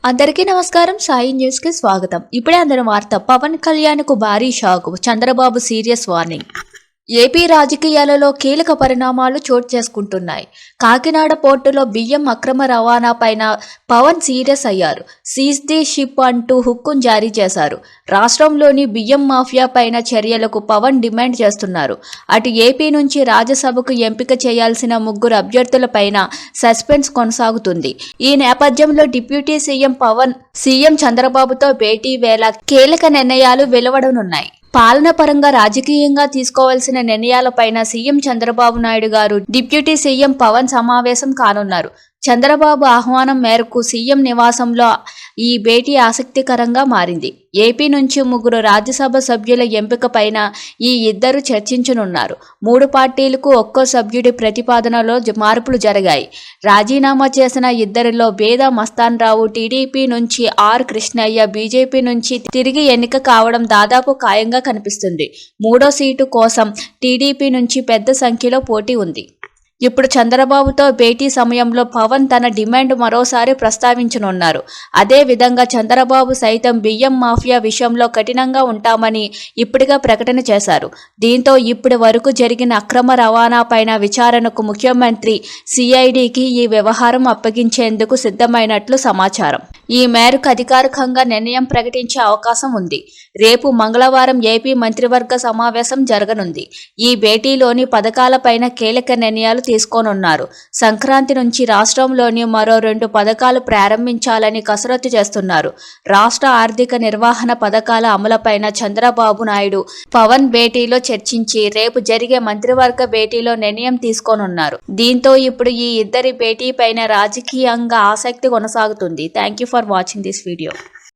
అందరికీ నమస్కారం. సాయి న్యూస్ కి స్వాగతం. ఇప్పుడే అందరం వార్త. పవన్ కళ్యాణ్ కు భారీ shock, Chandrababu serious warning. AP రాజకీయాలలో కీలక పరిణామాలు చోటు చేసుకుంటున్నాయి. కాకినాడ పోర్టులో బియ్యం అక్రమ రవాణా పైన పవన్ సీరియస్ అయ్యారు. సీజ్ ది షిప్ అంటూ హుక్కును జారీ చేశారు. రాష్ట్రంలోని బియ్యం మాఫియా పైన చర్యలకు పవన్ డిమాండ్ చేస్తున్నారు. అటు ఏపీ నుంచి రాజ్యసభకు ఎంపిక చేయాల్సిన 3 అభ్యర్థుల పైన సస్పెన్స్ కొనసాగుతుంది. ఈ నేపథ్యంలో డిప్యూటీ సీఎం పవన్ సీఎం చంద్రబాబుతో భేటీ వేళ కీలక నిర్ణయాలు వెలువడనున్నాయి. పాలన పరంగా రాజకీయంగా తీసుకోవాల్సిన నిర్ణయాలపైన సీఎం చంద్రబాబు నాయుడు గారు డిప్యూటీ సీఎం పవన్ సమావేశం కానున్నారు. చంద్రబాబు ఆహ్వానం మేరకు సీఎం నివాసంలో ఈ భేటీ ఆసక్తికరంగా మారింది. ఏపీ నుంచి 3 రాజ్యసభ సభ్యుల ఎంపిక పైన ఈ ఇద్దరు చర్చించనున్నారు. 3 పార్టీలకు ఒక్కో సభ్యుడి ప్రతిపాదనలో మార్పులు జరిగాయి. రాజీనామా చేసిన ఇద్దరిలో బేదా మస్తాన్ రావు టీడీపీ నుంచి, ఆర్ కృష్ణయ్య బీజేపీ నుంచి తిరిగి ఎన్నిక కావడం దాదాపు ఖాయంగా కనిపిస్తుంది. 3వ సీటు కోసం టీడీపీ నుంచి పెద్ద సంఖ్యలో పోటీ ఉంది. ఇప్పుడు చంద్రబాబుతో భేటీ సమయంలో పవన్ తన డిమాండ్ మరోసారి ప్రస్తావించనున్నారు. అదే విధంగా చంద్రబాబు సైతం బియ్యం మాఫియా విషయంలో కఠినంగా ఉంటామని ఇప్పటిగా ప్రకటన చేశారు. దీంతో ఇప్పటి వరకు జరిగిన అక్రమ రవాణా పైన విచారణకు ముఖ్యమంత్రి సిఐడికి ఈ వ్యవహారం అప్పగించేందుకు సిద్ధమైనట్లు సమాచారం. ఈ మేరకు అధికారికంగా నిర్ణయం ప్రకటించే అవకాశం ఉంది. రేపు మంగళవారం ఏపీ మంత్రివర్గ సమావేశం జరగనుంది. ఈ భేటీలోని పథకాలపైన కీలక నిర్ణయాలు తీసుకోనున్నారు. సంక్రాంతి నుంచి రాష్ట్రంలోని మరో 2 పథకాలు ప్రారంభించాలని కసరత్తు చేస్తున్నారు. రాష్ట్ర ఆర్థిక నిర్వహణ పథకాల అమలుపైన చంద్రబాబు నాయుడు పవన్ భేటీలో చర్చించి రేపు జరిగే మంత్రివర్గ భేటీలో నిర్ణయం తీసుకోనున్నారు. దీంతో ఇప్పుడు ఈ ఇద్దరి భేటీ పైన రాజకీయంగా ఆసక్తి కొనసాగుతుంది. Thank you for watching this video.